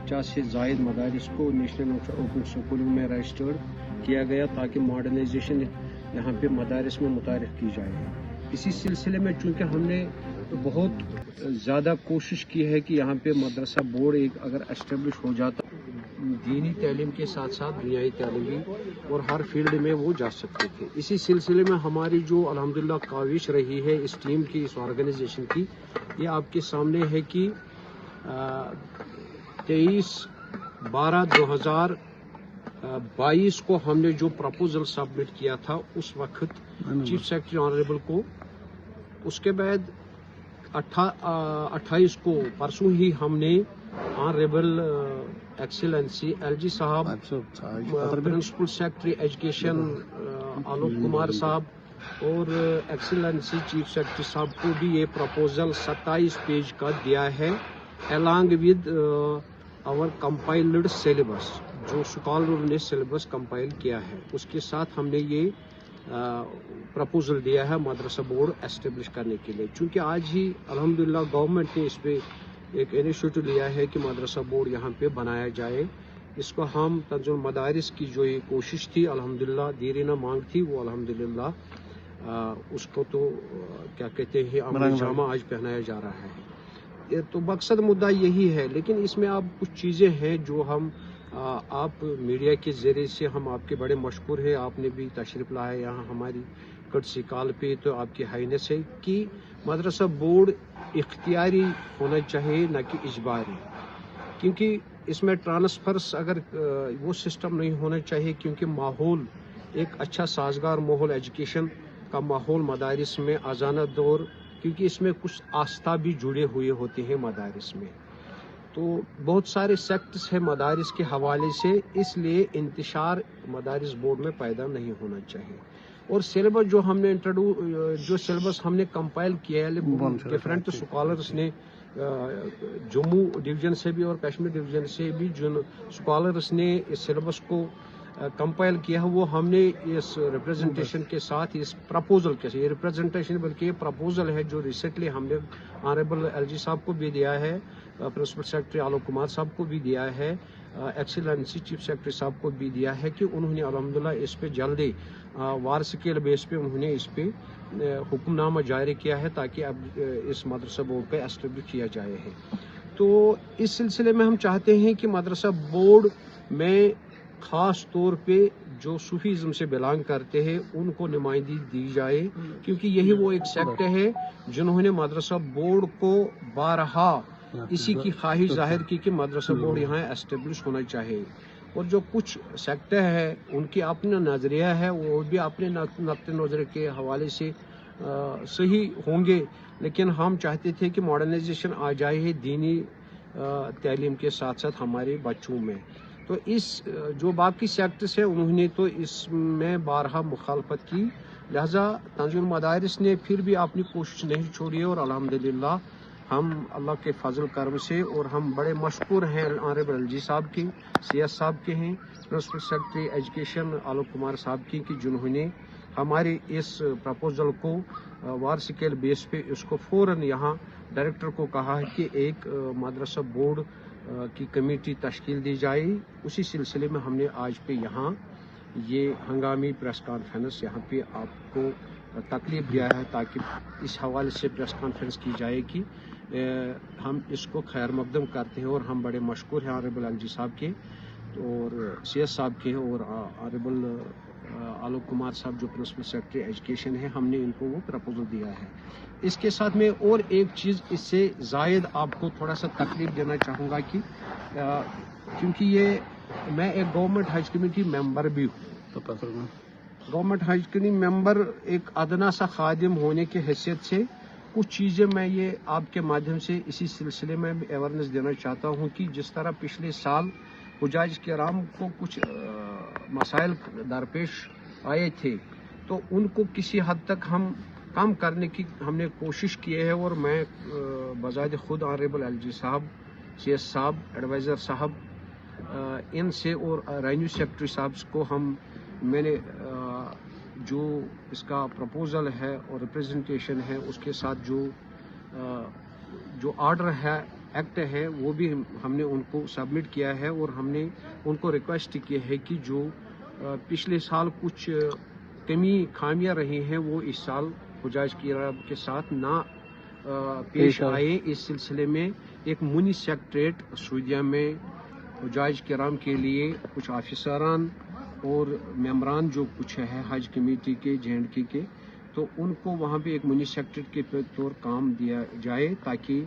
50 से जायद मदारिस को नेशनल ओपन स्कूलों में रजिस्टर्ड किया गया ताकि मॉडर्नाइजेशन यहाँ पे मदारिस में मुतारिफ की जाए। इसी सिलसिले में चूँकि हमने बहुत ज़्यादा कोशिश की है कि यहाँ पे मदरसा बोर्ड एक अगर एस्टेब्लिश हो जाता, दीनी तालीम के साथ साथ दुनियाई तालीम भी और हर फील्ड में वो जा सकते थे। इसी सिलसिले में हमारी जो अल्हम्दुलिल्लाह काविश रही है इस टीम की, इस ऑर्गेनाइजेशन की, ये आपके सामने है कि 23/12/2022 को हमने जो प्रपोजल सबमिट किया था उस वक्त चीफ सेक्रेटरी ऑनरेबल को, उसके बाद 28 को परसों ही हमने ऑनरेबल एक्सीलेंसी एलजी साहब, principal secretary education Alok Kumar साहब और एक्सीलेंसी चीफ सेक्रेटरी साहब को भी ये प्रपोजल 27 पेज का दिया है along with our compiled syllabus, जो स्कॉलर ने सिलेबस कंपाइल किया है, उसके साथ हमने ये प्रपोजल दिया है मदरसा बोर्ड एस्टेब्लिश करने के लिए। चूँकि आज ही अल्हम्दुलिल्लाह गवर्नमेंट ने इस पे एक इनिशिएटिव लिया है कि मदरसा बोर्ड यहाँ पे बनाया जाए। इसको हम तंज़ीमुल मदारिस की जो ये कोशिश थी अल्हम्दुलिल्लाह देरीना मांग थी, वो अल्हम्दुलिल्लाह उसको तो क्या कहते हैं अमल जामा आज पहनाया जा रहा है। ये तो मकसद मुद्दा यही है, लेकिन इसमें आप कुछ चीज़ें हैं जो हम आप मीडिया के ज़रिए से हम आपके बड़े मशहूर हैं, आपने भी तशरीफ़ लाया यहाँ हमारी कर्टसी कॉल पे, तो आपकी हाइनेस है कि मदरसा बोर्ड इख्तियारी होना चाहिए न कि इजबारी, क्योंकि इसमें ट्रांसफर्स अगर वो सिस्टम नहीं होना चाहिए, क्योंकि माहौल एक अच्छा साजगार माहौल एजुकेशन का माहौल मदारिस में आजाना दौर, क्योंकि इसमें कुछ आस्था भी जुड़े हुए होते हैं मदारिस में, तो बहुत सारे सेक्ट्स हैं मदारिस के हवाले से, इसलिए इंतशार मदारिस बोर्ड में पैदा नहीं होना चाहिए। और सिलेबस जो हमने जो सिलेबस हमने कंपाइल किया है डिफरेंट स्कॉलर्स ने जम्मू डिवीजन से भी और कश्मीर डिवीजन से भी जो स्कॉलर्स ने इस सिलेबस को कंपाइल किया है, वो हमने इस रिप्रेजेंटेशन के साथ इस प्रपोजल के साथ, ये रिप्रेजेंटेशन बल्कि ये प्रपोजल है जो रिसेंटली हमने ऑनरेबल एलजी साहब को भी दिया है, प्रिंसिपल सेक्रेटरी आलोक कुमार साहब को भी दिया है, एक्सीलेंसी चीफ सेक्रेटरी साहब को भी दिया है कि उन्होंने अल्हम्दुलिल्लाह इस पे जल्दी वार स्केल बेस पे उन्होंने इस पे हुक्मनामा जारी किया है ताकि अब इस मदरसा बोर्ड पे एस्टेब्लिश किया जाए है। तो इस सिलसिले में हम चाहते हैं कि मदरसा बोर्ड में ख़ास तौर पे जो सूफीज़म से बिलोंग करते हैं उनको नुमाइंदगी दी जाए, क्योंकि यही वो एक सेक्ट है जिन्होंने मदरसा बोर्ड को बारहा इसी की ख्वाहिश जाहिर की कि मदरसा बोर्ड यहाँ एस्टेब्लिश होना चाहिए। और जो कुछ सेक्टर है उनकी अपना नज़रिया है, वो भी अपने नक़्ते नज़र के हवाले से सही होंगे, लेकिन हम चाहते थे कि मॉडर्नाइजेशन आ जाए है दीनी तालीम के साथ साथ हमारे बच्चों में। तो इस जो बाकी सेक्टर्स हैं उन्होंने तो इसमें बारहा मुखालफत की, लिहाजा तंज़ीमुल मदारिस ने फिर भी अपनी कोशिश नहीं छोड़ी और अल्हम्दुलिल्लाह हम अल्लाह के फजल करम से, और हम बड़े मशहूर हैं ऑनरेबल एलजी साहब की, CS साहब के हैं, principal secretary education Alok Kumar साहब की, कि जिन्होंने हमारे इस प्रपोजल को वार स्केल बेस पे इसको फ़ौरन यहाँ डायरेक्टर को कहा है कि एक मदरसा बोर्ड की कमेटी तश्कील दी जाए। उसी सिलसिले में हमने आज पे यहाँ ये हंगामी प्रेस कॉन्फ्रेंस यहाँ पे आपको तकलीफ दिया है ताकि इस हवाले से प्रेस कॉन्फ्रेंस की जाए कि हम इसको खैर मकदम करते हैं, और हम बड़े मशहूर हैं ऑनरेबल एलजी साहब के और CS साहब के और ऑनरेबल आलोक कुमार साहब जो प्रिंसिपल सेक्रेटरी एजुकेशन है, हमने इनको वो प्रपोजल दिया है। इसके साथ में और एक चीज़ इससे ज़ायद आपको थोड़ा सा तकलीफ देना चाहूँगा कि क्योंकि ये मैं एक गवर्नमेंट हज कमेटी मेंबर भी हूँ, तो गवर्नमेंट हज कमेटी मेंबर एक अदना सा खादिम होने की हैसियत से कुछ चीज़ें मैं ये आपके माध्यम से इसी सिलसिले में अवेयरनेस देना चाहता हूँ कि जिस तरह पिछले साल हुजाज किराम को कुछ मसाइल दरपेश आए थे, तो उनको किसी हद तक हम कम करने की हमने कोशिश की है, और मैं बजाय खुद ऑनरेबल एलजी साहब, CS साहब, एडवाइज़र साहब इनसे और रेवेन्यू सेक्रेटरी साहब को मैंने जो इसका प्रपोजल है और रिप्रेजेंटेशन है उसके साथ जो ऑर्डर है ایکٹ ہے وہ بھی ہم نے ان کو سبمٹ کیا ہے، اور ہم نے ان کو ریکویسٹ کی ہے کہ جو پچھلے سال کچھ کمی خامیاں رہی ہیں وہ اس سال حجاج کرام کے ساتھ نہ پیش آئے۔ اس سلسلے میں ایک منی سیکٹریٹ سعودیہ میں حجاج کرام کے لیے کچھ آفیسران اور ممبران جو کچھ ہے حج کمیٹی کے JNK کے، تو ان کو وہاں پہ ایک منی سیکٹریٹ کے طور کام دیا جائے تاکہ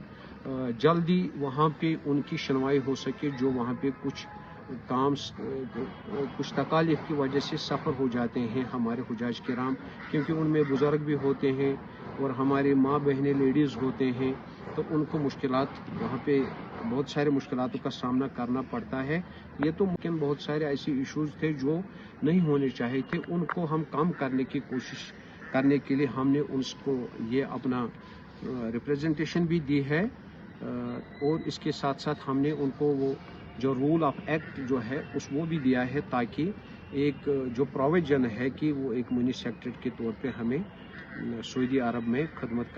جلدی وہاں پہ ان کی سنوائی ہو سکے، جو وہاں پہ کچھ کام کچھ تکالیف کی وجہ سے سفر ہو جاتے ہیں ہمارے حجاج کرام، کیونکہ ان میں بزرگ بھی ہوتے ہیں اور ہمارے ماں بہنیں لیڈیز ہوتے ہیں، تو ان کو مشکلات وہاں پہ بہت سارے مشکلاتوں کا سامنا کرنا پڑتا ہے۔ یہ تو ممکن بہت سارے ایسے ایشوز تھے جو نہیں ہونے چاہیے تھے، ان کو ہم کم کرنے کی کوشش کرنے کے لیے ہم نے اس کو یہ اپنا ریپریزنٹیشن بھی دی ہے، اور اس کے ساتھ ساتھ ہم نے ان کو وہ جو رول آف ایکٹ جو ہے وہ بھی دیا ہے، تاکہ ایک جو پروویژن ہے کہ وہ ایک منی سیکٹریٹ کے طور پہ ہمیں سعودی عرب میں خدمت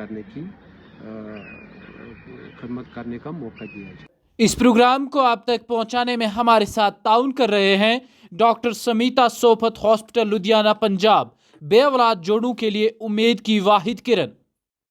کرنے کا موقع دیا جائے۔ اس پروگرام کو آپ تک پہنچانے میں ہمارے ساتھ تعاون کر رہے ہیں ڈاکٹر سمیتا سوپت ہاسپٹل لدھیانہ پنجاب، بے اولاد جوڑوں کے لیے امید کی واحد کرن۔